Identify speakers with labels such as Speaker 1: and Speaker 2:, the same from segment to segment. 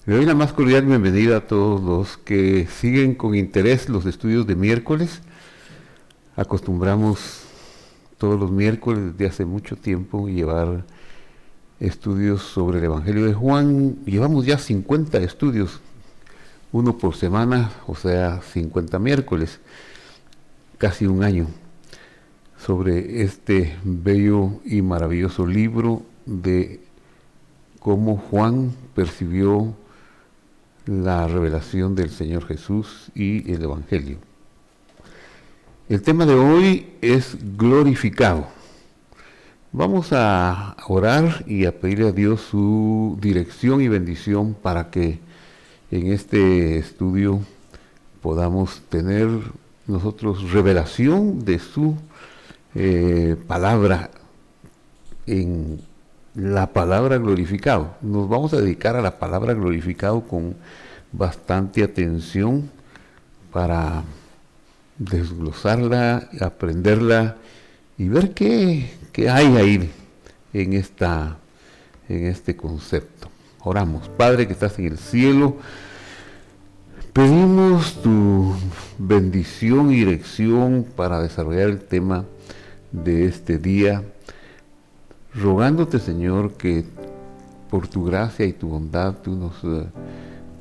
Speaker 1: Le doy la más cordial bienvenida a todos los que siguen con interés los estudios de miércoles. Acostumbramos todos los miércoles desde hace mucho tiempo llevar estudios sobre el Evangelio de Juan. Llevamos ya 50 estudios, uno por semana, o sea, 50 miércoles, casi un año, sobre este bello y maravilloso libro de cómo Juan percibió la revelación del Señor Jesús y el Evangelio. El tema de hoy es glorificado. Vamos a orar y a pedirle a Dios su dirección y bendición para que en este estudio podamos tener nosotros revelación de su palabra en la palabra glorificado. Nos vamos a dedicar a la palabra glorificado con bastante atención para desglosarla, aprenderla y ver qué hay ahí en este concepto. Oramos. Padre que estás en el cielo, pedimos tu bendición y dirección para desarrollar el tema de este día, rogándote, Señor, que por tu gracia y tu bondad tú nos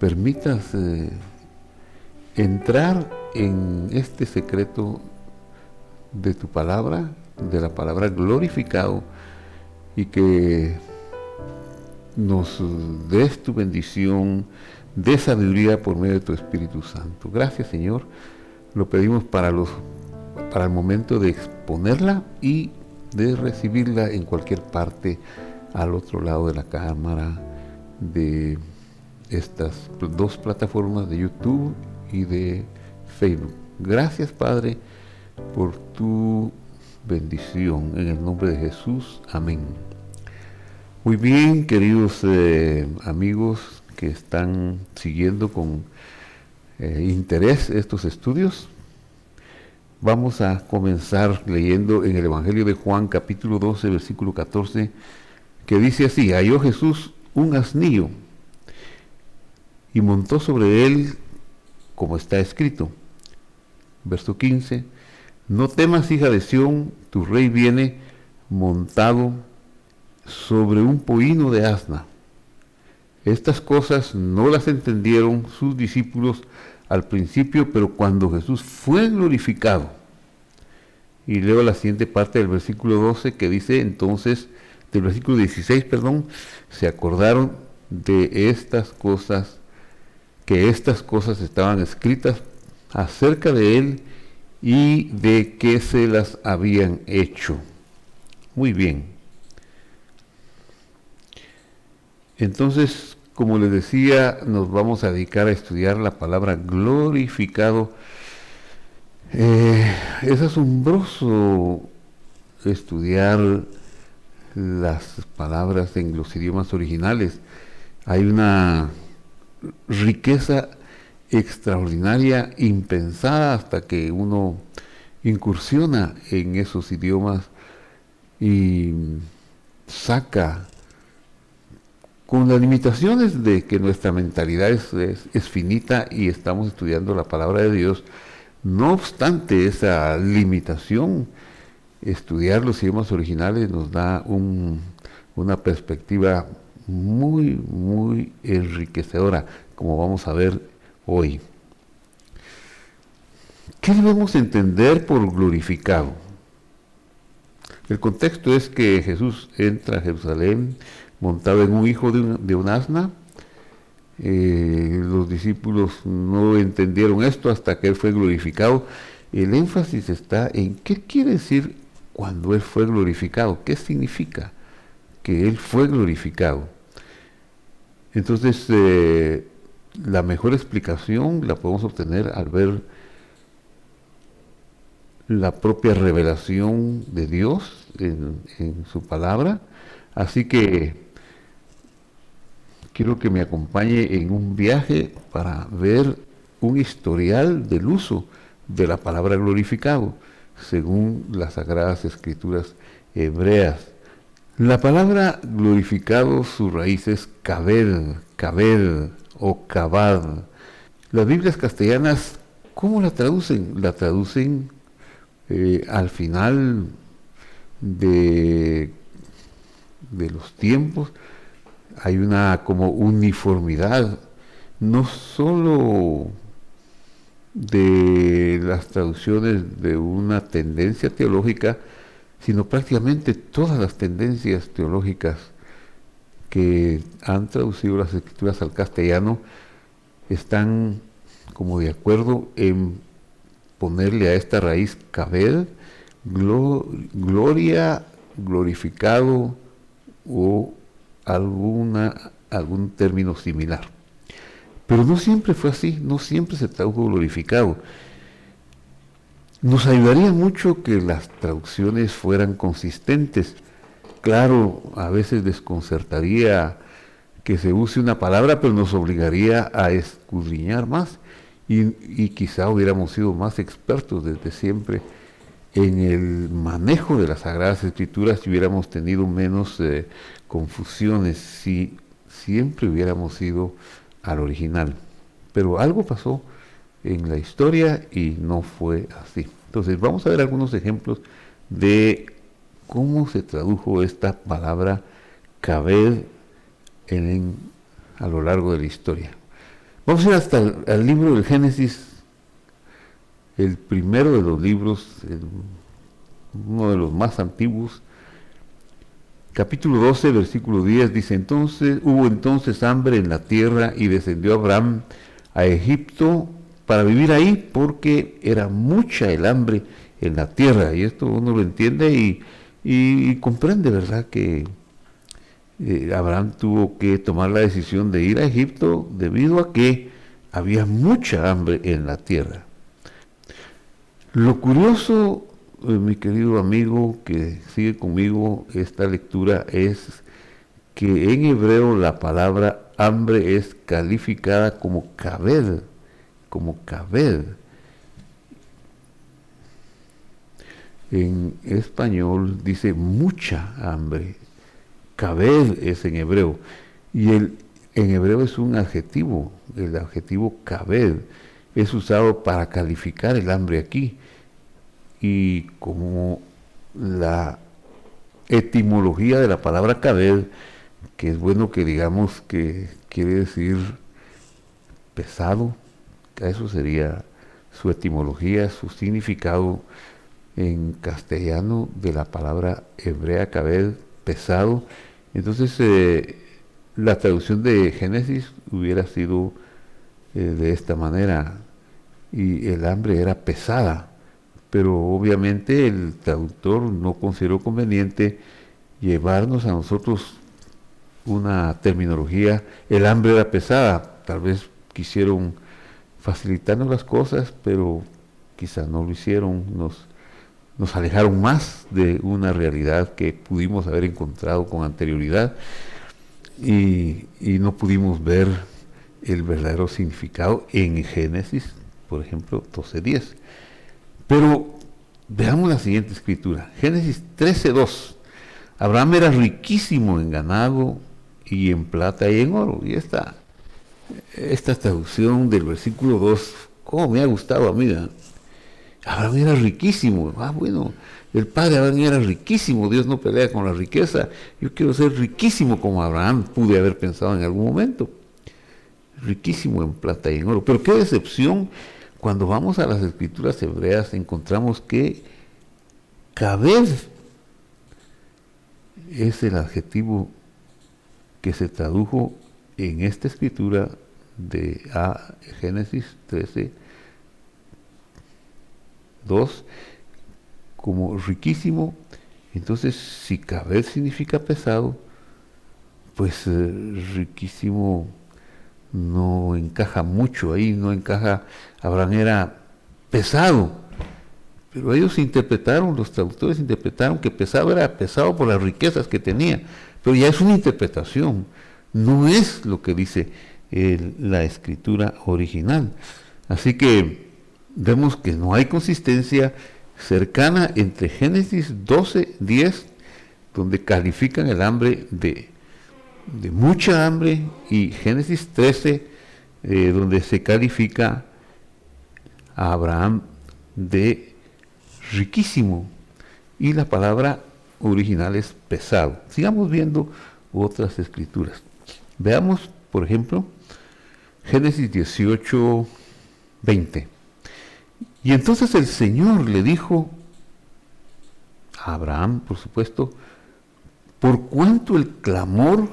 Speaker 1: permitas entrar en este secreto de tu palabra, de la palabra glorificado, y que nos des tu bendición de sabiduría por medio de tu Espíritu Santo. Gracias, Señor. Lo pedimos para el momento de exponerla y de recibirla en cualquier parte al otro lado de la cámara de estas dos plataformas de YouTube y de Facebook. Gracias, Padre, por tu bendición en el nombre de Jesús. Amén. Muy bien, queridos amigos que están siguiendo con interés estos estudios. Vamos a comenzar leyendo en el Evangelio de Juan, capítulo 12, versículo 14, que dice así: halló Jesús un asnillo y montó sobre él, como está escrito. Verso 15: no temas, hija de Sión, tu rey viene montado sobre un pollino de asna. Estas cosas no las entendieron sus discípulos al principio, pero cuando Jesús fue glorificado. Y leo la siguiente parte del versículo 12 que dice entonces, del versículo 16, se acordaron de estas cosas, que estas cosas estaban escritas acerca de él y de que se las habían hecho. Muy bien. Entonces, como les decía, nos vamos a dedicar a estudiar la palabra glorificado. Es asombroso estudiar las palabras en los idiomas originales. Hay una riqueza extraordinaria, impensada hasta que uno incursiona en esos idiomas y saca, con las limitaciones de que nuestra mentalidad es finita y estamos estudiando la palabra de Dios. No obstante esa limitación, estudiar los idiomas originales nos da una perspectiva muy, muy enriquecedora, como vamos a ver hoy. ¿Qué debemos entender por glorificado? El contexto es que Jesús entra a Jerusalén montado en un hijo de un asna. Los discípulos no entendieron esto hasta que él fue glorificado. El énfasis está en qué quiere decir cuando él fue glorificado, qué significa que él fue glorificado. Entonces, la mejor explicación la podemos obtener al ver la propia revelación de Dios en su palabra. Así que quiero que me acompañe en un viaje para ver un historial del uso de la palabra glorificado, según las Sagradas Escrituras hebreas. La palabra glorificado, su raíz es caber, caber o cavar. Las Biblias castellanas, ¿cómo la traducen? La traducen al final de, de los tiempos. Hay una como uniformidad, no solo de las traducciones de una tendencia teológica, sino prácticamente todas las tendencias teológicas que han traducido las escrituras al castellano están como de acuerdo en ponerle a esta raíz caber, gloria, glorificado o algún término similar. Pero no siempre fue así, no siempre se tradujo glorificado. Nos ayudaría mucho que las traducciones fueran consistentes. Claro, a veces desconcertaría que se use una palabra, pero nos obligaría a escudriñar más y quizá hubiéramos sido más expertos desde siempre en el manejo de las Sagradas Escrituras si hubiéramos tenido menos confusiones, si siempre hubiéramos ido al original. Pero algo pasó en la historia y no fue así. Entonces vamos a ver algunos ejemplos de cómo se tradujo esta palabra caber a lo largo de la historia. Vamos a ir hasta el libro del Génesis, el primero de los libros, uno de los más antiguos. Capítulo 12, versículo 10 dice: hubo entonces hambre en la tierra y descendió Abraham a Egipto para vivir ahí, porque era mucha el hambre en la tierra. Y esto uno lo entiende y comprende, ¿verdad?, que Abraham tuvo que tomar la decisión de ir a Egipto debido a que había mucha hambre en la tierra. Lo curioso, mi querido amigo que sigue conmigo esta lectura, es que en hebreo la palabra hambre es calificada como kaved, En español dice mucha hambre. Kaved es en hebreo. Y en hebreo es un adjetivo. El adjetivo kaved es usado para calificar el hambre aquí. Y como la etimología de la palabra kaved, que es bueno que digamos que quiere decir pesado, eso sería su etimología, su significado en castellano de la palabra hebrea kaved, pesado. Entonces la traducción de Génesis hubiera sido de esta manera, y el hambre era pesada, pero obviamente el traductor no consideró conveniente llevarnos a nosotros una terminología, el hambre era pesada. Tal vez quisieron facilitarnos las cosas, pero quizá no lo hicieron, nos alejaron más de una realidad que pudimos haber encontrado con anterioridad y no pudimos ver el verdadero significado en Génesis, por ejemplo, 12:10. Pero veamos la siguiente escritura, Génesis 13:2. Abraham era riquísimo en ganado y en plata y en oro. Y esta traducción del versículo 2, cómo me ha gustado a mí, ¿verdad? Abraham era riquísimo. Bueno, el padre Abraham era riquísimo. Dios no pelea con la riqueza. Yo quiero ser riquísimo como Abraham, pude haber pensado en algún momento. Riquísimo en plata y en oro. Pero qué decepción, cuando vamos a las escrituras hebreas encontramos que kaved es el adjetivo que se tradujo en esta escritura de Génesis 13:2 como riquísimo. Entonces, si kaved significa pesado, pues riquísimo no encaja mucho ahí, no encaja. Abraham era pesado, pero ellos interpretaron, los traductores interpretaron que pesado era pesado por las riquezas que tenía, pero ya es una interpretación, no es lo que dice la escritura original. Así que vemos que no hay consistencia cercana entre Génesis 12:10 donde califican el hambre de mucha hambre, y Génesis 13, donde se califica a Abraham de riquísimo, y la palabra original es pesado. Sigamos viendo otras escrituras. Veamos, por ejemplo, Génesis 18, 20. Y entonces el Señor le dijo a Abraham, por supuesto, por cuanto el clamor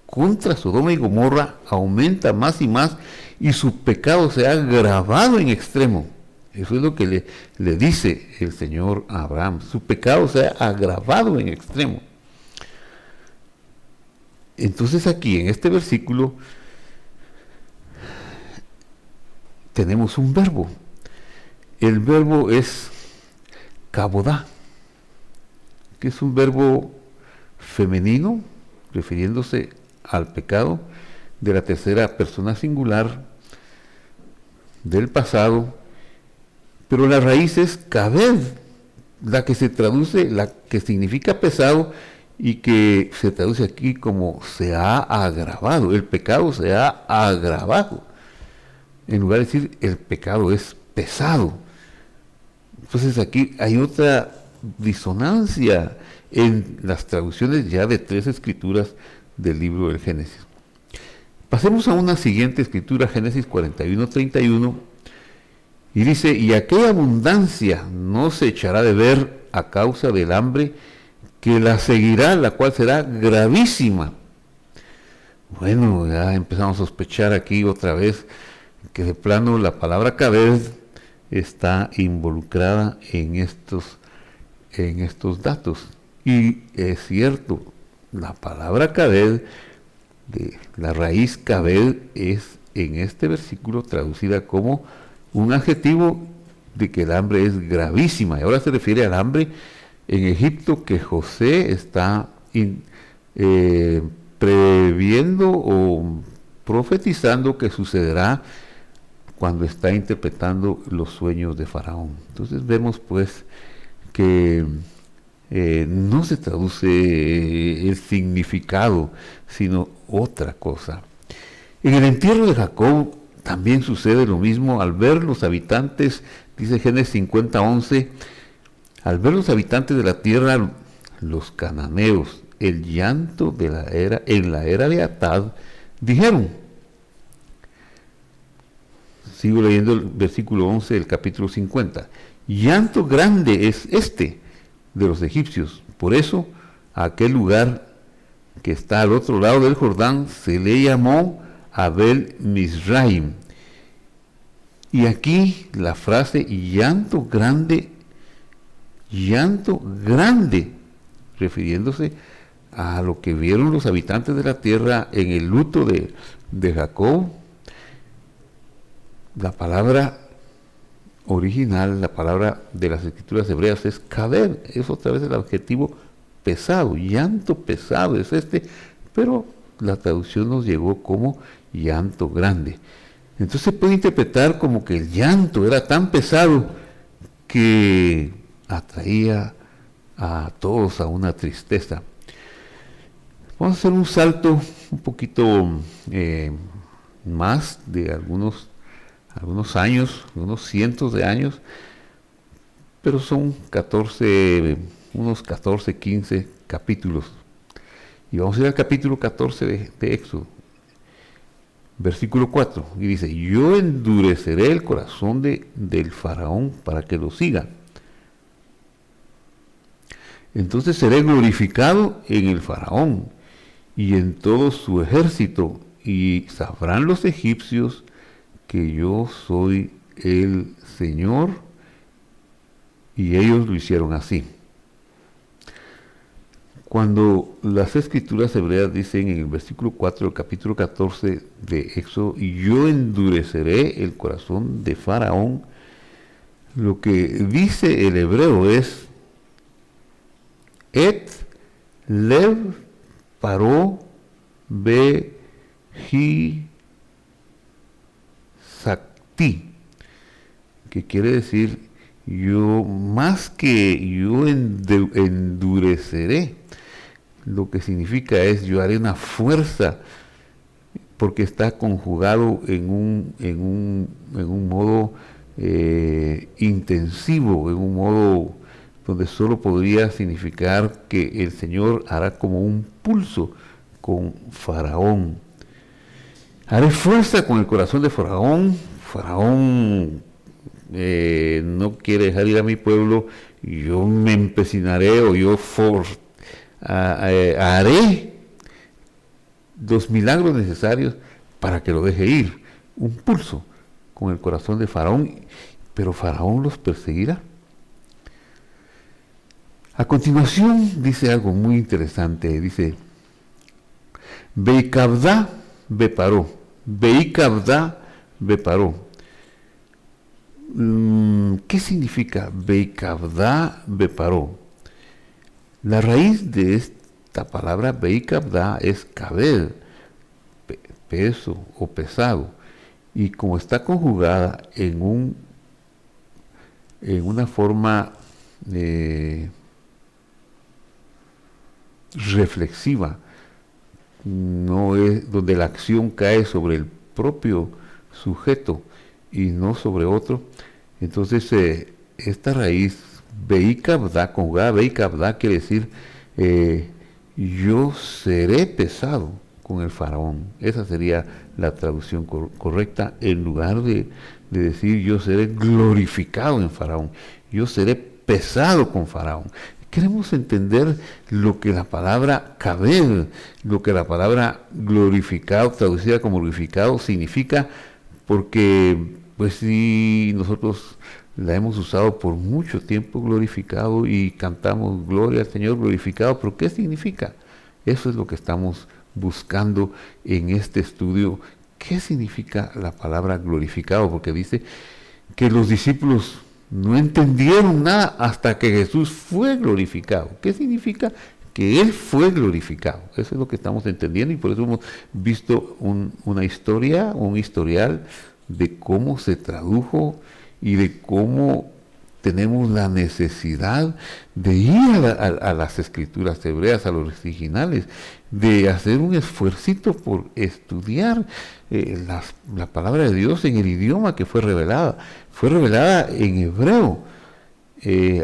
Speaker 1: contra Sodoma y Gomorra aumenta más y más, y su pecado se ha agravado en extremo. Eso es lo que le dice el Señor a Abraham. Su pecado se ha agravado en extremo. Entonces aquí en este versículo tenemos un verbo. El verbo es kabodá, que es un verbo femenino, refiriéndose al pecado de la tercera persona singular del pasado, pero la raíz es kabed, la que se traduce, la que significa pesado, y que se traduce aquí como se ha agravado. El pecado se ha agravado, en lugar de decir el pecado es pesado. Entonces aquí hay otra disonancia en las traducciones ya de 3 escrituras del libro del Génesis. Pasemos a una siguiente escritura, Génesis 41, 31, y dice: y aquella abundancia no se echará de ver a causa del hambre que la seguirá, la cual será gravísima. Bueno, ya empezamos a sospechar aquí otra vez que de plano la palabra kabed está involucrada en estos datos. Y es cierto, la palabra kabed, de la raíz kabed, es en este versículo traducida como un adjetivo de que el hambre es gravísima. Y ahora se refiere al hambre en Egipto que José está previendo o profetizando que sucederá cuando está interpretando los sueños de Faraón. Entonces vemos pues que no se traduce el significado, sino otra cosa. En el entierro de Jacob también sucede lo mismo. Al ver los habitantes, dice Génesis 50, 11, al ver los habitantes de la tierra, los cananeos, el llanto de la era, en la era de Atad, dijeron. Sigo leyendo el versículo 11 del capítulo 50. Llanto grande es este de los egipcios. Por eso, a aquel lugar que está al otro lado del Jordán se le llamó Abel Mizraim. Y aquí la frase llanto grande, refiriéndose a lo que vieron los habitantes de la tierra en el luto de Jacob. La palabra original, la palabra de las escrituras hebreas es kabed, es otra vez el adjetivo pesado, llanto pesado es este, pero la traducción nos llegó como llanto grande. Entonces se puede interpretar como que el llanto era tan pesado que atraía a todos a una tristeza. Vamos a hacer un salto un poquito más de algunos años, unos cientos de años, pero son unos 14, 15 capítulos. Y vamos a ir al capítulo 14 de Éxodo, versículo 4, y dice: yo endureceré el corazón del faraón para que lo siga. Entonces seré glorificado en el faraón y en todo su ejército, y sabrán los egipcios que yo soy el Señor. Y ellos lo hicieron así. Cuando las escrituras hebreas dicen en el versículo 4 del capítulo 14 de Éxodo: y yo endureceré el corazón de Faraón, lo que dice el hebreo es et lev paró be hi sakti, que quiere decir yo más que yo endureceré. lo que significa es yo haré una fuerza, porque está conjugado en un modo intensivo, en un modo donde solo podría significar que el Señor hará como un pulso con Faraón. Haré fuerza con el corazón de Faraón. Faraón no quiere dejar ir a mi pueblo, y yo me empecinaré o yo haré los milagros necesarios para que lo deje ir. Un pulso con el corazón de Faraón, pero Faraón los perseguirá. A continuación dice algo muy interesante, dice, Beikabda beparó, Beikabda beparó. ¿Qué significa Beikabda beparó? La raíz de esta palabra Beikabda es kabed, peso o pesado, y como está conjugada en una forma reflexiva, no es donde la acción cae sobre el propio sujeto y no sobre otro, entonces esta raíz Beikabda, conjugada Beikabda, quiere decir yo seré pesado con el faraón. Esa sería la traducción correcta, en lugar de decir yo seré glorificado en faraón, yo seré pesado con faraón. Queremos entender lo que la palabra kabed, lo que la palabra glorificado, traducida como glorificado, significa, porque pues si nosotros la hemos usado por mucho tiempo, glorificado, y cantamos gloria al Señor glorificado, pero ¿qué significa? Eso es lo que estamos buscando en este estudio. ¿Qué significa la palabra glorificado? Porque dice que los discípulos no entendieron nada hasta que Jesús fue glorificado. ¿Qué significa? Que Él fue glorificado. Eso es lo que estamos entendiendo, y por eso hemos visto una historia, un historial de cómo se tradujo y de cómo tenemos la necesidad de ir a las escrituras hebreas, a los originales, de hacer un esfuercito por estudiar la palabra de Dios en el idioma que fue revelada. Fue revelada en hebreo,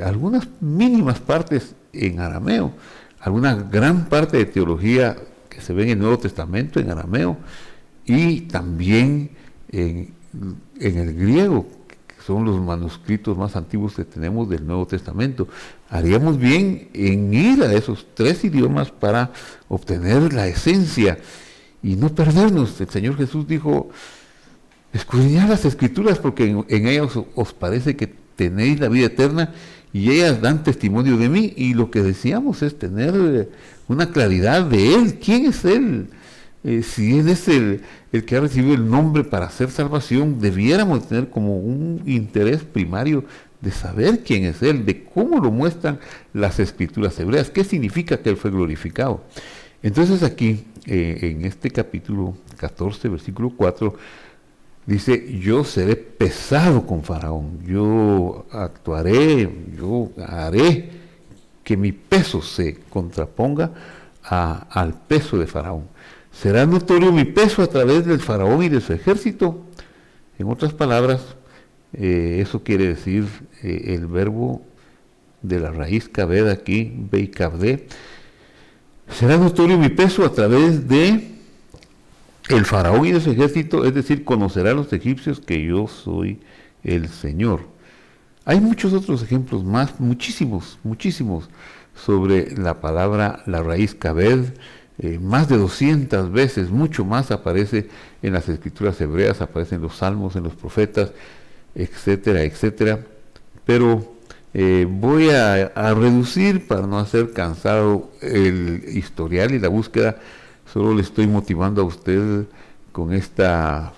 Speaker 1: algunas mínimas partes en arameo, alguna gran parte de teología que se ve en el Nuevo Testamento en arameo, y también en el griego, son los manuscritos más antiguos que tenemos del Nuevo Testamento. Haríamos bien en ir a esos tres idiomas para obtener la esencia y no perdernos. El Señor Jesús dijo, escudriñad las Escrituras, porque en ellas os parece que tenéis la vida eterna, y ellas dan testimonio de mí. Y lo que deseamos es tener una claridad de Él. ¿Quién es Él? Si Él es el que ha recibido el nombre para hacer salvación, debiéramos tener como un interés primario de saber quién es Él, de cómo lo muestran las Escrituras hebreas, qué significa que Él fue glorificado. Entonces aquí, en este capítulo 14, versículo 4, dice, yo seré pesado con Faraón, yo actuaré, yo haré que mi peso se contraponga al peso de Faraón. Será notorio mi peso a través del faraón y de su ejército. En otras palabras, eso quiere decir el verbo de la raíz kabed aquí, beikabde. Será notorio mi peso a través de el faraón y de su ejército, es decir, conocerán los egipcios que yo soy el Señor. Hay muchos otros ejemplos más, muchísimos, sobre la palabra, la raíz kabed. Más de 200 veces, mucho más, aparece en las escrituras hebreas, aparece en los salmos, en los profetas, etcétera, etcétera. Pero voy a reducir, para no hacer cansado el historial y la búsqueda. Solo le estoy motivando a usted con esta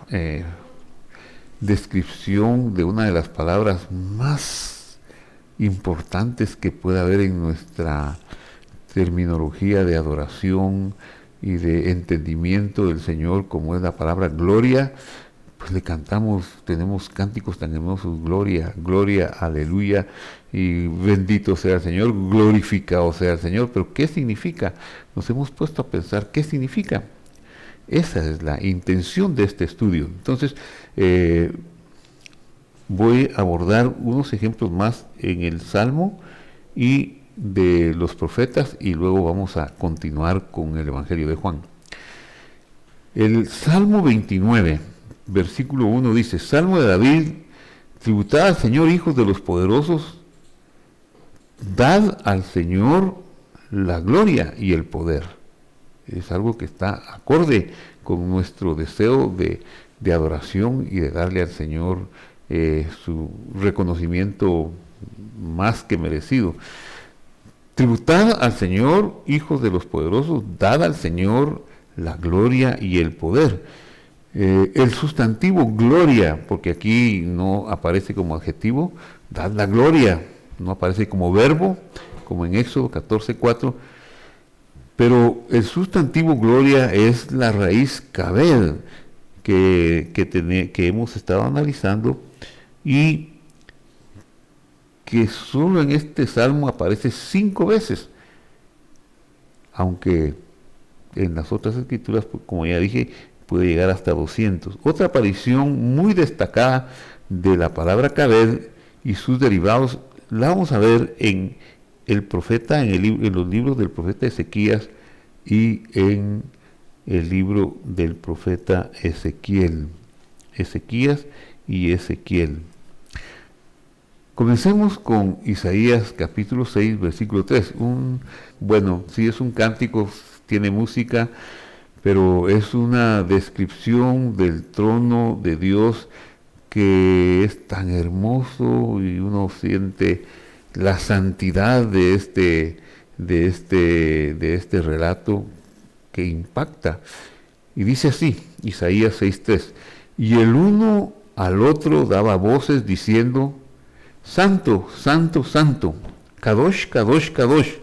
Speaker 1: descripción de una de las palabras más importantes que puede haber en nuestra terminología de adoración y de entendimiento del Señor, como es la palabra gloria. pues le cantamos, tenemos cánticos tan hermosos, gloria, gloria, aleluya, y bendito sea el Señor, glorificado sea el Señor. Pero ¿qué significa? Nos hemos puesto a pensar, ¿qué significa? Esa es la intención de este estudio. Entonces, voy a abordar unos ejemplos más en el Salmo y de los profetas, y luego vamos a continuar con el Evangelio de Juan. El Salmo 29, versículo 1 dice: Salmo de David, tributad al Señor, hijos de los poderosos, dad al Señor la gloria y el poder. Es algo que está acorde con nuestro deseo de adoración y de darle al Señor su reconocimiento más que merecido. Tributad al Señor, hijos de los poderosos, dad al Señor la gloria y el poder. El sustantivo gloria, porque aquí no aparece como adjetivo, dad la gloria, no aparece como verbo, como en Éxodo 14:4, pero el sustantivo gloria es la raíz kabed que hemos estado analizando, y que solo en este salmo aparece 5 veces, aunque en las otras escrituras, pues, como ya dije, puede llegar hasta 200. Otra aparición muy destacada de la palabra kabed y sus derivados la vamos a ver en el profeta, en los libros del profeta Ezequías y en el libro del profeta Ezequiel. Ezequías y Ezequiel. Comencemos con Isaías capítulo 6, versículo 3. Sí es un cántico, tiene música, pero es una descripción del trono de Dios que es tan hermoso, y uno siente la santidad de este relato que impacta. Y dice así, Isaías 6:3: y el uno al otro daba voces diciendo: Santo, santo, santo, Kadosh, Kadosh, Kadosh,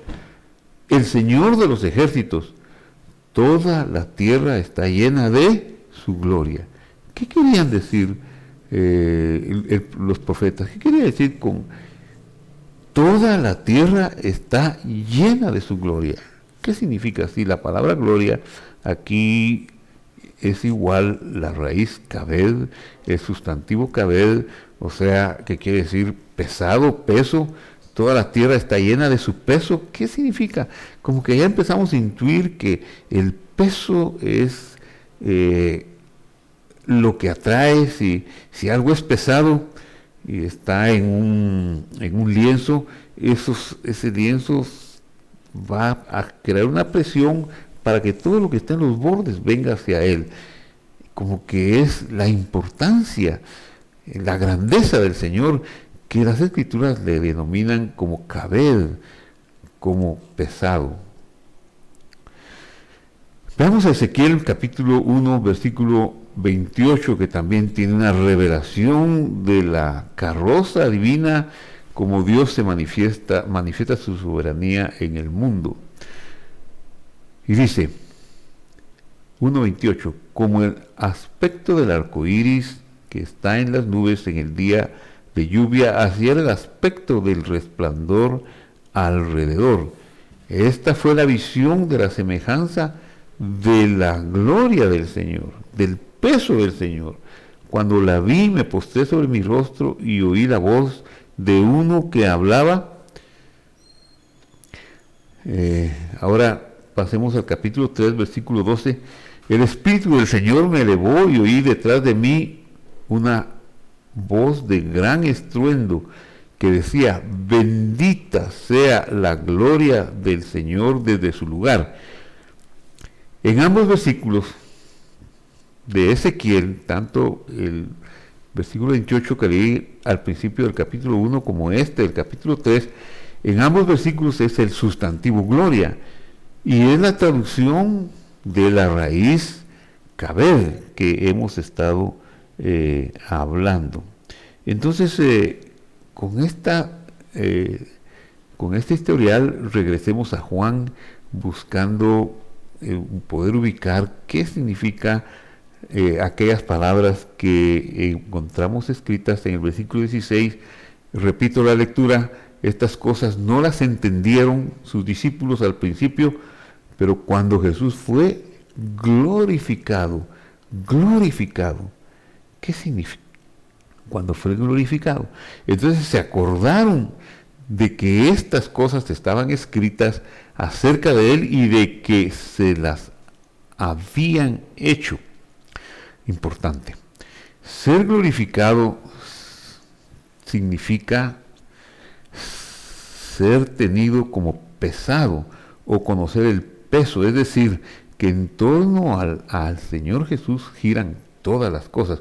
Speaker 1: el Señor de los ejércitos, toda la tierra está llena de su gloria. ¿Qué querían decir los profetas? ¿Qué quería decir con toda la tierra está llena de su gloria? ¿Qué significa así? La palabra gloria aquí es igual la raíz kabed, el sustantivo kabed, o sea, que quiere decir pesado, peso. Toda la tierra está llena de su peso. ¿Qué significa? Como que ya empezamos a intuir que el peso es lo que atrae. Si algo es pesado y está en un lienzo, ese lienzo va a crear una presión para que todo lo que está en los bordes venga hacia él. Como que es la importancia, la grandeza del Señor, que las escrituras le denominan como kabed, como pesado. Veamos a Ezequiel capítulo 1, versículo 28, que también tiene una revelación de la carroza divina, como Dios se manifiesta su soberanía en el mundo. Y dice, 1:28, como el aspecto del arco iris que está en las nubes en el día de lluvia, así era el aspecto del resplandor alrededor. Esta fue la visión de la semejanza de la gloria del Señor, del peso del Señor. Cuando la vi, me postré sobre mi rostro y oí la voz de uno que hablaba. Ahora pasemos al capítulo 3, versículo 12. El Espíritu del Señor me elevó y oí detrás de mí una voz de gran estruendo que decía: bendita sea la gloria del Señor desde su lugar. En ambos versículos de Ezequiel, tanto el versículo 28 que leí al principio del capítulo 1 como del capítulo 3, en ambos versículos es el sustantivo gloria, y es la traducción de la raíz kabed que hemos estado hablando. Entonces, con este historial, regresemos a Juan buscando poder ubicar qué significa aquellas palabras que encontramos escritas en el versículo 16. Repito la lectura: estas cosas no las entendieron sus discípulos al principio, pero cuando Jesús fue glorificado, ¿qué significa? Cuando fue glorificado, entonces se acordaron de que estas cosas estaban escritas acerca de él y de que se las habían hecho. Importante. Ser glorificado significa ser tenido como pesado o conocer el peso, es decir, que en torno al Señor Jesús giran todas las cosas.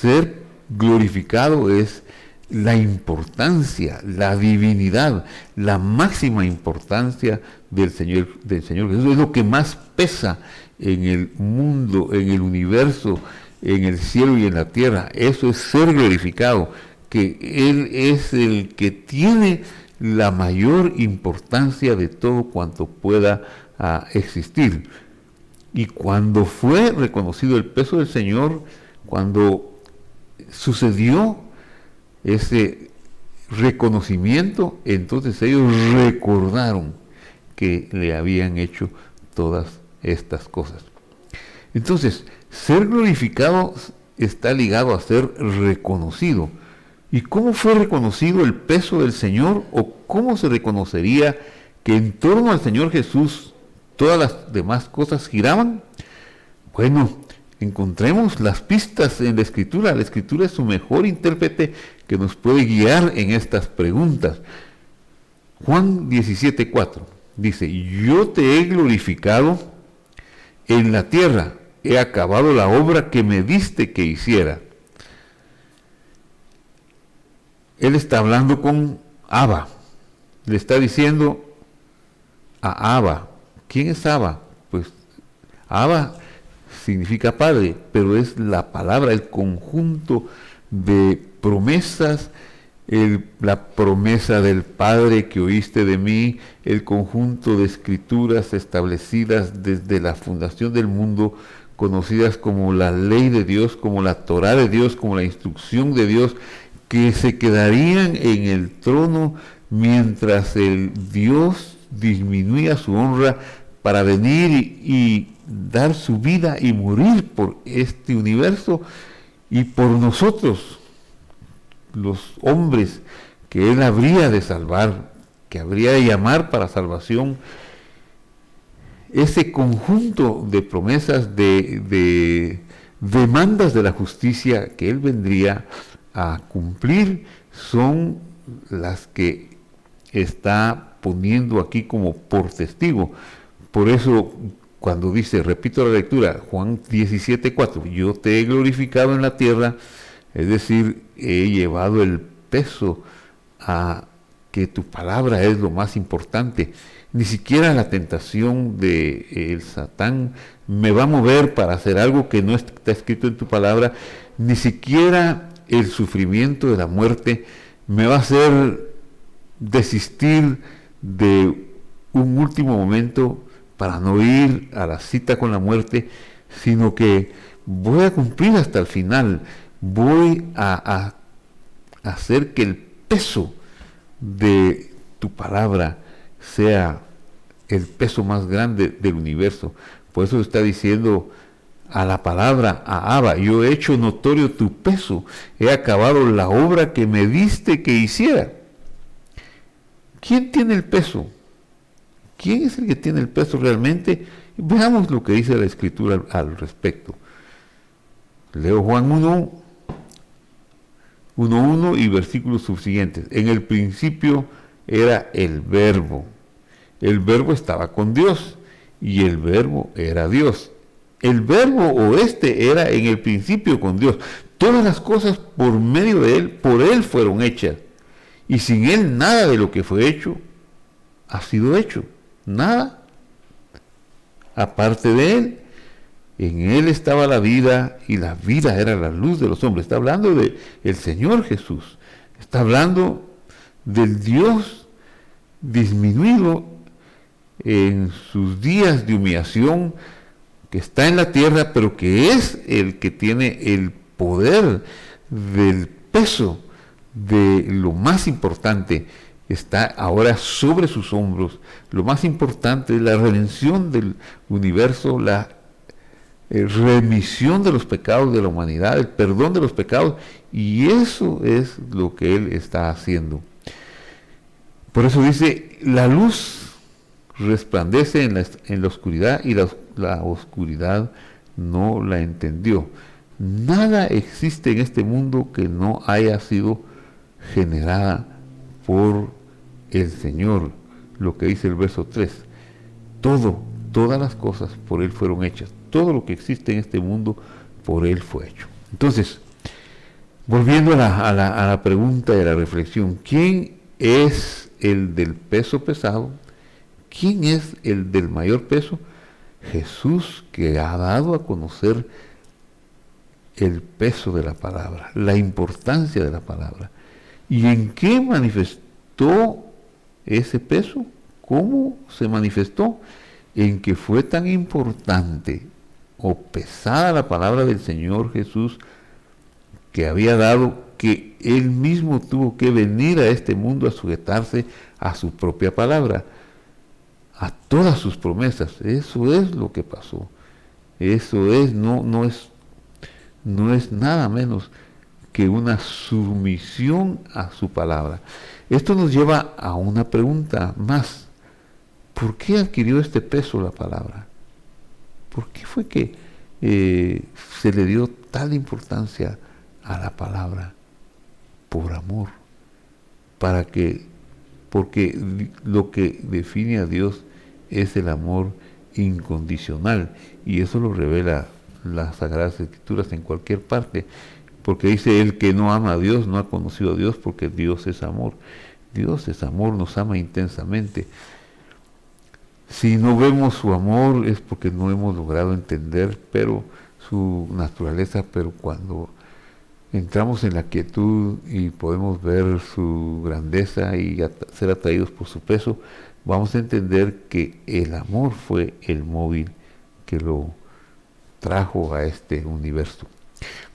Speaker 1: Ser glorificado es la importancia, la divinidad, la máxima importancia del Señor Jesús. Es lo que más pesa en el mundo, en el universo, en el cielo y en la tierra. Eso es ser glorificado, que Él es el que tiene la mayor importancia de todo cuanto pueda existir. Y cuando fue reconocido el peso del Señor, cuando sucedió ese reconocimiento, entonces ellos recordaron que le habían hecho todas estas cosas. Entonces, ser glorificado está ligado a ser reconocido. ¿Y cómo fue reconocido el peso del Señor? ¿O cómo se reconocería que en torno al Señor Jesús todas las demás cosas giraban? Bueno, encontremos las pistas en la Escritura. La Escritura es su mejor intérprete que nos puede guiar en estas preguntas. Juan 17:4 dice: yo te he glorificado en la tierra, he acabado la obra que me diste que hiciera. Él está hablando con Abba, le está diciendo a Abba. ¿Quién es Abba? Pues Abba significa padre, pero es la palabra, el conjunto de promesas, la promesa del Padre que oíste de mí, el conjunto de escrituras establecidas desde la fundación del mundo, conocidas como la ley de Dios, como la Torá de Dios, como la instrucción de Dios, que se quedarían en el trono mientras el Dios disminuía su honra para venir y dar su vida y morir por este universo y por nosotros, los hombres que Él habría de salvar, que habría de llamar para salvación. Ese conjunto de promesas, de demandas de la justicia que Él vendría a cumplir, son las que está poniendo aquí como por testigo. Por eso, cuando dice, repito la lectura, Juan 17:4, yo te he glorificado en la tierra, es decir, he llevado el peso a que tu palabra es lo más importante. Ni siquiera la tentación de el Satán me va a mover para hacer algo que no está escrito en tu palabra, ni siquiera el sufrimiento de la muerte me va a hacer desistir de un último momento para no ir a la cita con la muerte, sino que voy a cumplir hasta el final. Voy a hacer que el peso de tu palabra sea el peso más grande del universo. Por eso está diciendo a la palabra, a Abba, yo he hecho notorio tu peso, he acabado la obra que me diste que hiciera. ¿Quién tiene el peso? ¿Quién es el que tiene el peso realmente? Veamos lo que dice la Escritura al respecto. Leo Juan 1:1 y versículos subsiguientes. En el principio era el Verbo. El Verbo estaba con Dios y el Verbo era Dios. El Verbo era en el principio con Dios. Todas las cosas por medio de Él, por Él fueron hechas. Y sin Él nada de lo que fue hecho ha sido hecho. Nada. Aparte de Él, en Él estaba la vida y la vida era la luz de los hombres. Está hablando del Señor Jesús. Está hablando del Dios disminuido en sus días de humillación que está en la tierra, pero que es el que tiene el poder del peso de lo más importante, está ahora sobre sus hombros. Lo más importante es la redención del universo, la remisión de los pecados de la humanidad, el perdón de los pecados, y eso es lo que Él está haciendo. Por eso dice, la luz resplandece en la oscuridad y la oscuridad no la entendió. Nada existe en este mundo que no haya sido generada por el Señor, lo que dice el verso 3. Todas las cosas por Él fueron hechas. Todo lo que existe en este mundo por Él fue hecho. Entonces, volviendo a la pregunta y a la reflexión, ¿quién es el del peso pesado? ¿Quién es el del mayor peso? Jesús, que ha dado a conocer el peso de la palabra, la importancia de la palabra. ¿Y en qué manifestó ese peso? ¿Cómo se manifestó? En que fue tan importante o pesada la palabra del Señor Jesús que había dado, que Él mismo tuvo que venir a este mundo a sujetarse a su propia palabra, a todas sus promesas. Eso es lo que pasó. Eso es, no es nada menos que una sumisión a su palabra. Esto nos lleva a una pregunta más. ¿Por qué adquirió este peso la palabra? ¿Por qué fue que se le dio tal importancia a la palabra? Por amor. Porque lo que define a Dios es el amor incondicional, y eso lo revela las Sagradas Escrituras en cualquier parte, porque dice: el que no ama a Dios no ha conocido a Dios, porque Dios es amor. Dios es amor, nos ama intensamente. Si no vemos su amor es porque no hemos logrado entender su naturaleza, pero cuando entramos en la quietud y podemos ver su grandeza y ser atraídos por su peso, vamos a entender que el amor fue el móvil que lo trajo a este universo.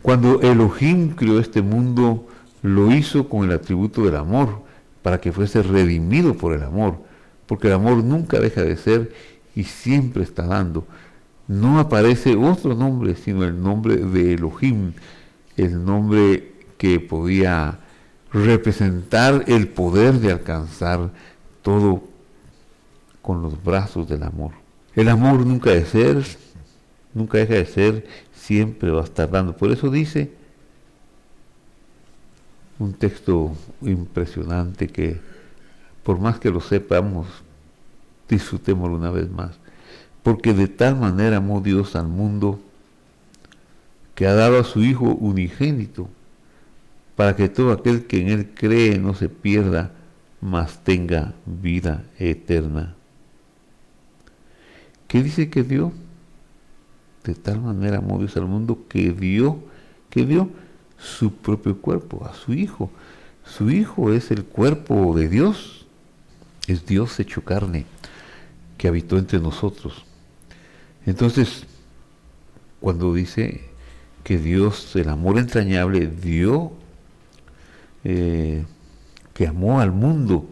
Speaker 1: Cuando Elohim creó este mundo, lo hizo con el atributo del amor, para que fuese redimido por el amor, porque el amor nunca deja de ser y siempre está dando. No aparece otro nombre sino el nombre de Elohim, el nombre que podía representar el poder de alcanzar todo con los brazos del amor. El amor nunca deja de ser, siempre va a estar dando. Por eso dice un texto impresionante que, por más que lo sepamos, disfrutémoslo una vez más. Porque de tal manera amó Dios al mundo, que ha dado a su Hijo unigénito, para que todo aquel que en Él cree no se pierda, mas tenga vida eterna. ¿Qué dice que dio? De tal manera amó Dios al mundo que dio su propio cuerpo, a su Hijo. Su Hijo es el cuerpo de Dios, es Dios hecho carne, que habitó entre nosotros. Entonces, cuando dice que Dios, el amor entrañable, dio, que amó al mundo,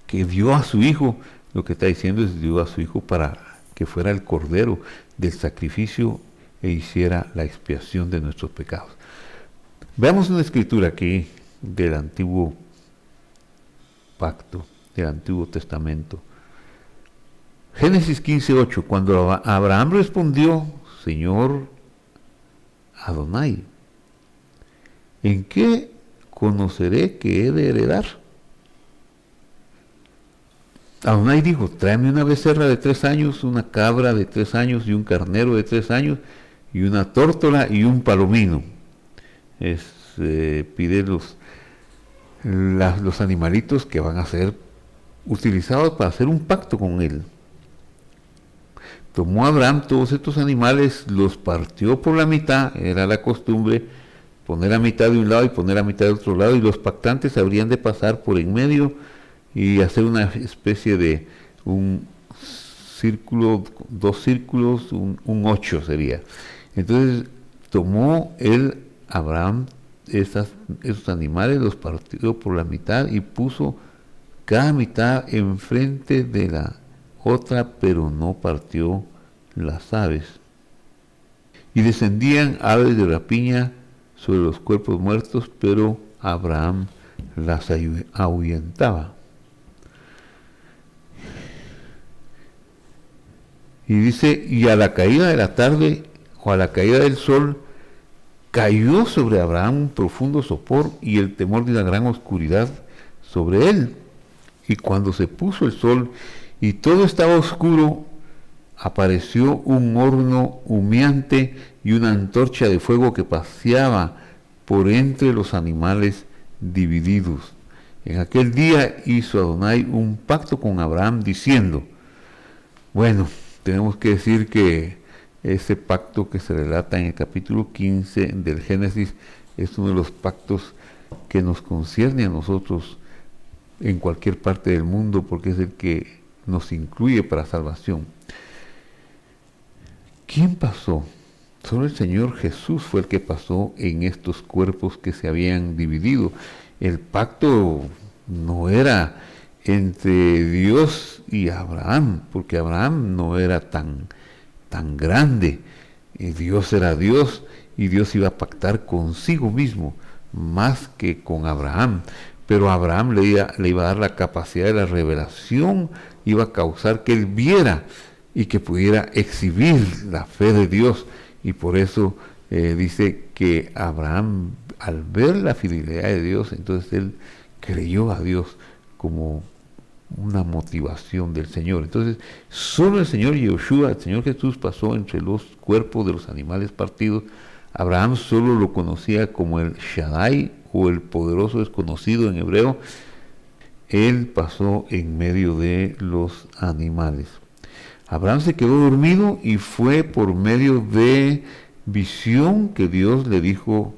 Speaker 1: que dio a su Hijo, lo que está diciendo es dio a su Hijo para que fuera el Cordero del sacrificio e hiciera la expiación de nuestros pecados. Veamos una escritura aquí del Antiguo Pacto, del Antiguo Testamento. Génesis 15:8, cuando Abraham respondió: Señor Adonai, ¿en qué conoceré que he de heredar? Adonai dijo: tráeme una becerra de 3 años, una cabra de 3 años y un carnero de 3 años y una tórtola y un palomino. Pide los animalitos que van a ser utilizados para hacer un pacto con él. Tomó Abraham todos estos animales, los partió por la mitad, era la costumbre poner la mitad de un lado y poner la mitad del otro lado, y los pactantes habrían de pasar por en medio y hacer una especie de un dos círculos, un 8 sería. Entonces tomó Abraham esos animales, los partió por la mitad y puso cada mitad enfrente de la otra, pero no partió las aves. Y descendían aves de rapiña sobre los cuerpos muertos, pero Abraham las ahuyentaba. Y dice, y a la caída de la tarde o a la caída del sol, cayó sobre Abraham un profundo sopor y el temor de una gran oscuridad sobre él. Y cuando se puso el sol y todo estaba oscuro, apareció un horno humeante y una antorcha de fuego que paseaba por entre los animales divididos. En aquel día hizo Adonai un pacto con Abraham diciendo, bueno, tenemos que decir que ese pacto que se relata en el capítulo 15 del Génesis es uno de los pactos que nos concierne a nosotros en cualquier parte del mundo, porque es el que nos incluye para salvación. ¿Quién pasó? Solo el Señor Jesús fue el que pasó en estos cuerpos que se habían dividido. El pacto no era entre Dios y Abraham, porque Abraham no era tan grande. Dios era Dios y Dios iba a pactar consigo mismo más que con Abraham. Pero Abraham le iba a dar la capacidad de la revelación, iba a causar que él viera y que pudiera exhibir la fe de Dios. Y por eso dice que Abraham, al ver la fidelidad de Dios, entonces él creyó a Dios como una motivación del Señor. Entonces, solo el Señor Yeshua, el Señor Jesús, pasó entre los cuerpos de los animales partidos. Abraham solo lo conocía como el Shaddai, o el poderoso desconocido en hebreo. Él pasó en medio de los animales. Abraham se quedó dormido y fue por medio de visión que Dios le dijo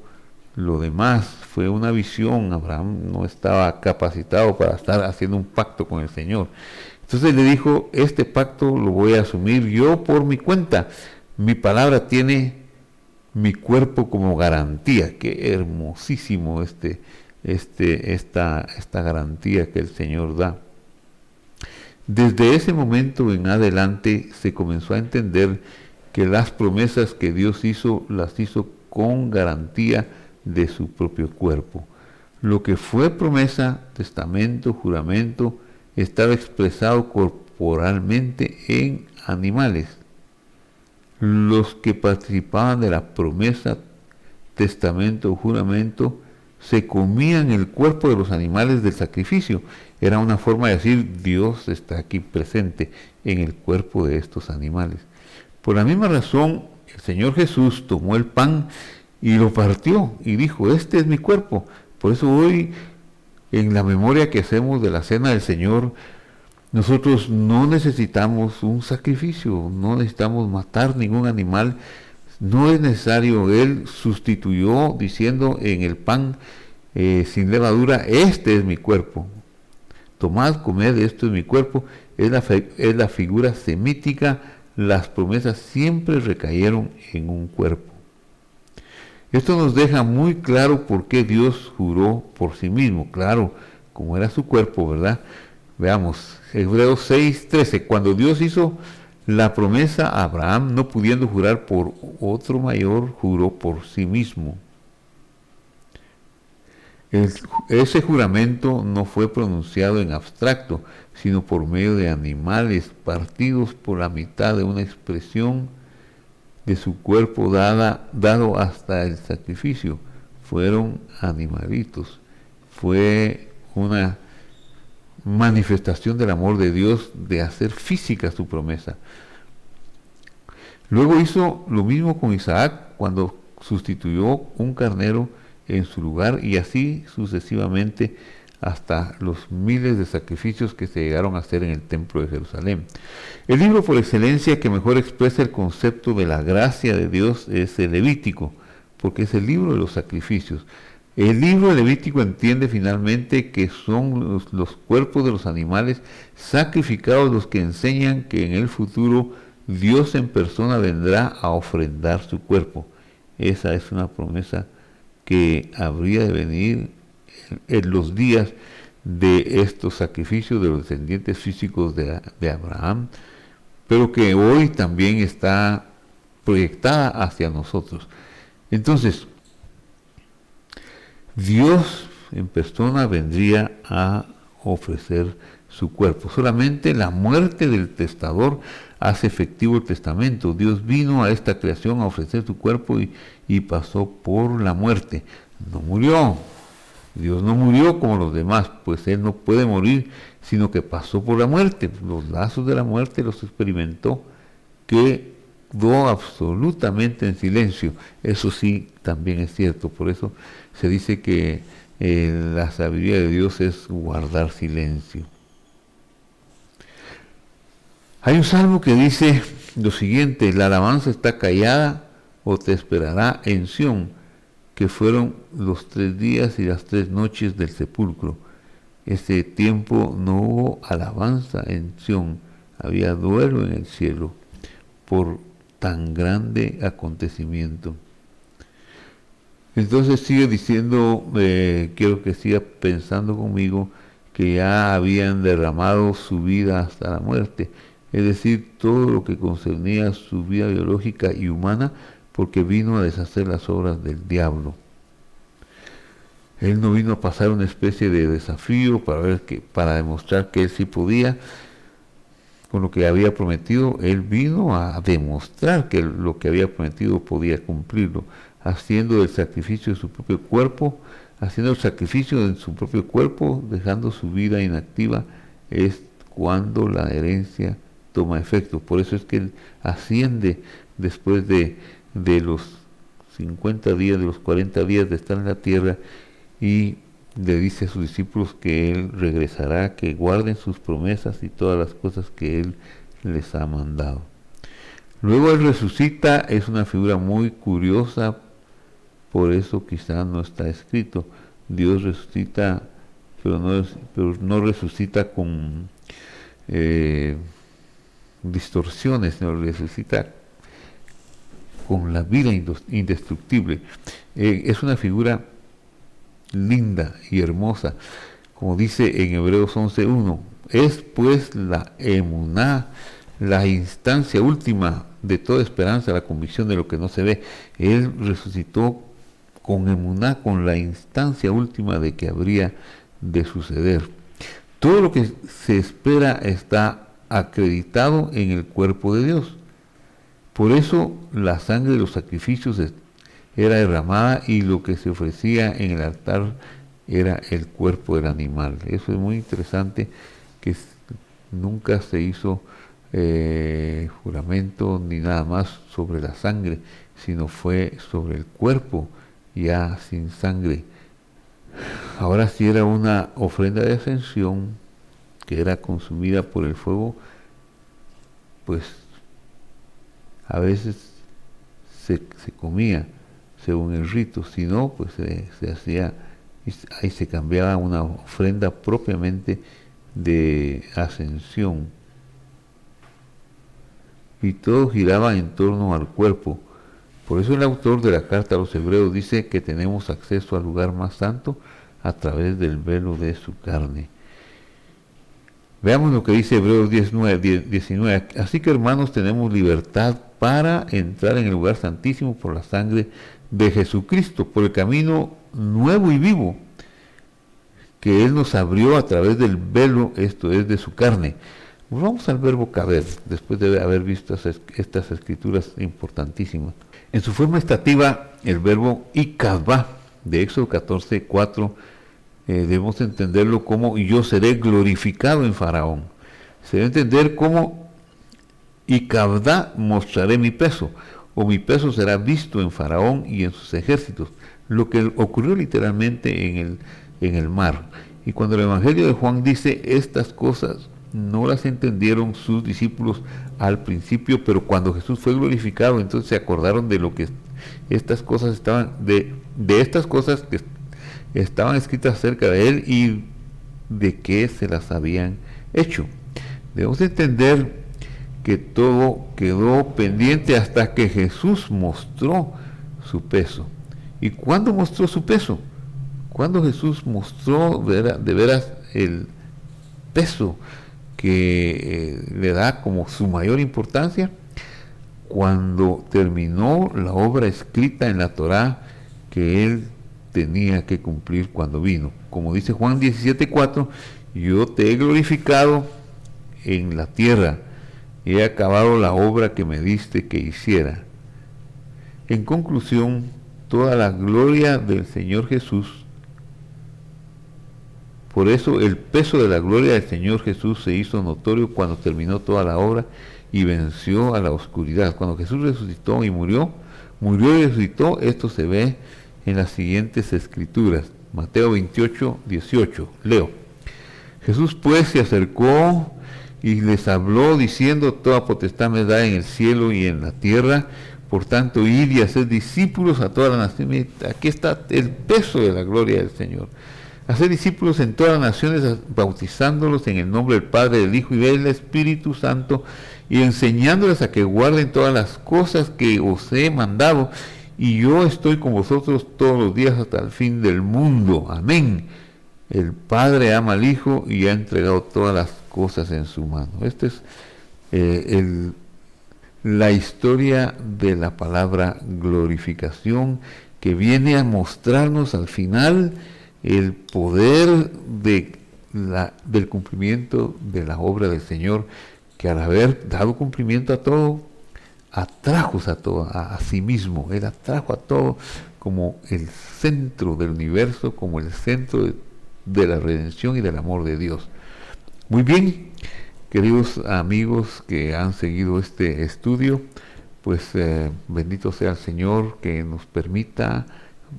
Speaker 1: lo demás. Fue una visión. Abraham no estaba capacitado para estar haciendo un pacto con el Señor. Entonces le dijo, este pacto lo voy a asumir yo por mi cuenta. Mi palabra tiene mi cuerpo como garantía. Qué hermosísimo esta garantía que el Señor da. Desde ese momento en adelante se comenzó a entender que las promesas que Dios hizo, las hizo con garantía de su propio cuerpo. Lo que fue promesa, testamento, juramento, estaba expresado corporalmente en animales. Los que participaban de la promesa, testamento o juramento se comían el cuerpo de los animales del sacrificio. Era una forma de decir, Dios está aquí presente en el cuerpo de estos animales. Por la misma razón, el Señor Jesús tomó el pan y lo partió y dijo, este es mi cuerpo. Por eso hoy, en la memoria que hacemos de la cena del Señor, nosotros no necesitamos un sacrificio, no necesitamos matar ningún animal, no es necesario. Él sustituyó diciendo en el pan sin levadura, este es mi cuerpo. Tomad, comed, esto es mi cuerpo. Es la figura semítica. Las promesas siempre recayeron en un cuerpo. Esto nos deja muy claro por qué Dios juró por sí mismo. Claro, como era su cuerpo, ¿verdad? Veamos, Hebreos 6:13. Cuando Dios hizo la promesa a Abraham, no pudiendo jurar por otro mayor, juró por sí mismo. Ese juramento no fue pronunciado en abstracto, sino por medio de animales partidos por la mitad de una expresión de su cuerpo dado hasta el sacrificio. Fueron animalitos. Fue una manifestación del amor de Dios de hacer física su promesa. Luego hizo lo mismo con Isaac cuando sustituyó un carnero en su lugar, y así sucesivamente hasta los miles de sacrificios que se llegaron a hacer en el templo de Jerusalén. El libro por excelencia que mejor expresa el concepto de la gracia de Dios es el Levítico, porque es el libro de los sacrificios. El libro de Levítico entiende finalmente que son los cuerpos de los animales sacrificados los que enseñan que en el futuro Dios en persona vendrá a ofrendar su cuerpo. Esa es una promesa que habría de venir en los días de estos sacrificios de los descendientes físicos de Abraham, pero que hoy también está proyectada hacia nosotros. Entonces, Dios en persona vendría a ofrecer su cuerpo. Solamente la muerte del testador hace efectivo el testamento. Dios vino a esta creación a ofrecer su cuerpo y pasó por la muerte. No murió. Dios no murió como los demás, pues Él no puede morir, sino que pasó por la muerte. Los lazos de la muerte los experimentó, quedó absolutamente en silencio. Eso sí, también es cierto. Por eso se dice que la sabiduría de Dios es guardar silencio. Hay un salmo que dice lo siguiente: la alabanza está callada o te esperará en Sión, que fueron los 3 días y las 3 noches del sepulcro. Ese tiempo no hubo alabanza en Sión, había duelo en el cielo por tan grande acontecimiento. Entonces sigue diciendo, quiero que siga pensando conmigo, que ya habían derramado su vida hasta la muerte, es decir, todo lo que concernía su vida biológica y humana, porque vino a deshacer las obras del diablo. Él no vino a pasar una especie de desafío para demostrar que él sí podía con lo que había prometido. Él vino a demostrar que lo que había prometido podía cumplirlo, haciendo el sacrificio de su propio cuerpo, dejando su vida inactiva. Es cuando la herencia toma efecto. Por eso es que él asciende después de los 50 días, de los 40 días de estar en la tierra, y le dice a sus discípulos que él regresará, que guarden sus promesas y todas las cosas que él les ha mandado. Luego él resucita. Es una figura muy curiosa, por eso quizá no está escrito. Dios resucita, pero no resucita con distorsiones, sino resucita con la vida indestructible. Es una figura linda y hermosa, como dice en Hebreos 11:1. Es pues la emuná, la instancia última de toda esperanza, la convicción de lo que no se ve. Él resucitó con emuná, con la instancia última de que habría de suceder. Todo lo que se espera está acreditado en el cuerpo de Dios. Por eso la sangre de los sacrificios era derramada, y lo que se ofrecía en el altar era el cuerpo del animal. Eso es muy interesante, que nunca se hizo juramento ni nada más sobre la sangre, sino fue sobre el cuerpo ya sin sangre. Ahora, si era una ofrenda de ascensión que era consumida por el fuego, pues a veces se comía según el rito. Si no, pues se hacía, ahí se cambiaba a una ofrenda propiamente de ascensión, y todo giraba en torno al cuerpo. Por eso el autor de la carta a los Hebreos dice que tenemos acceso al lugar más santo a través del velo de su carne. Veamos lo que dice Hebreos 19. Así que, hermanos, tenemos libertad para entrar en el lugar santísimo por la sangre de Jesucristo, por el camino nuevo y vivo que Él nos abrió a través del velo, esto es, de su carne. Vamos al verbo caber, después de haber visto estas escrituras importantísimas. En su forma estativa, el verbo ikavá, de Éxodo 14:4, debemos entenderlo como yo seré glorificado en Faraón. Se debe entender como ikavá, mostraré mi peso, o mi peso será visto en Faraón y en sus ejércitos, lo que ocurrió literalmente en el mar. Y cuando el Evangelio de Juan dice estas cosas, no las entendieron sus discípulos al principio, pero cuando Jesús fue glorificado, entonces se acordaron de lo que estas cosas estaban, de estas cosas estaban escritas acerca de él y de qué se las habían hecho. Debemos entender que todo quedó pendiente hasta que Jesús mostró su peso. ¿Y cuándo mostró su peso? Cuando Jesús mostró de veras el peso que le da como su mayor importancia, cuando terminó la obra escrita en la Torá que él tenía que cumplir cuando vino. Como dice Juan 17:4, yo te he glorificado en la tierra, he acabado la obra que me diste que hiciera. En conclusión, toda la gloria del Señor Jesús, por eso el peso de la gloria del Señor Jesús se hizo notorio cuando terminó toda la obra y venció a la oscuridad. Cuando Jesús resucitó y murió y resucitó, esto se ve en las siguientes escrituras. Mateo 28:18, leo. Jesús pues se acercó y les habló diciendo: toda potestad me da en el cielo y en la tierra, por tanto id y haced discípulos a todas las naciones. Aquí está el peso de la gloria del Señor. Hacer discípulos en todas las naciones, bautizándolos en el nombre del Padre, del Hijo y del Espíritu Santo, y enseñándoles a que guarden todas las cosas que os he mandado, y yo estoy con vosotros todos los días hasta el fin del mundo. Amén. El Padre ama al Hijo y ha entregado todas las cosas en su mano. Esta es la historia de la palabra glorificación, que viene a mostrarnos al final el poder del cumplimiento de la obra del Señor, que al haber dado cumplimiento a todo, atrajo a todo, a sí mismo. Él atrajo a todo como el centro del universo, como el centro de la redención y del amor de Dios. Muy bien, queridos amigos que han seguido este estudio, pues bendito sea el Señor que nos permita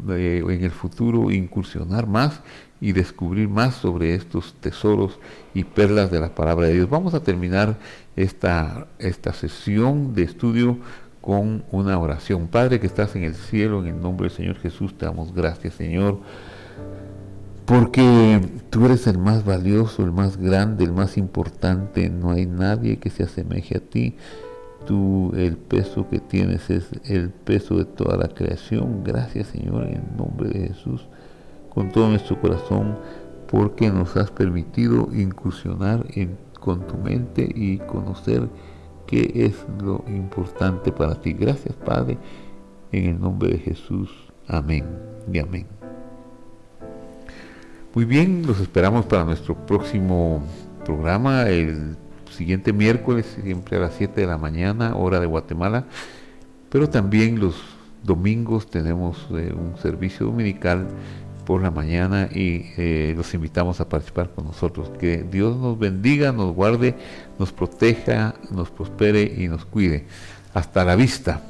Speaker 1: en el futuro incursionar más y descubrir más sobre estos tesoros y perlas de la palabra de Dios. Vamos a terminar esta sesión de estudio con una oración. Padre que estás en el cielo, en el nombre del Señor Jesús, te damos gracias, Señor, porque tú eres el más valioso, el más grande, el más importante. No hay nadie que se asemeje a ti. Tú, el peso que tienes es el peso de toda la creación. Gracias, Señor, en el nombre de Jesús, con todo nuestro corazón, porque nos has permitido incursionar con tu mente y conocer qué es lo importante para ti. Gracias, Padre, en el nombre de Jesús. Amén y amén. Muy bien, los esperamos para nuestro próximo programa, el siguiente miércoles, siempre a las 7 de la mañana, hora de Guatemala, pero también los domingos tenemos un servicio dominical por la mañana y los invitamos a participar con nosotros. Que Dios nos bendiga, nos guarde, nos proteja, nos prospere y nos cuide. Hasta la vista.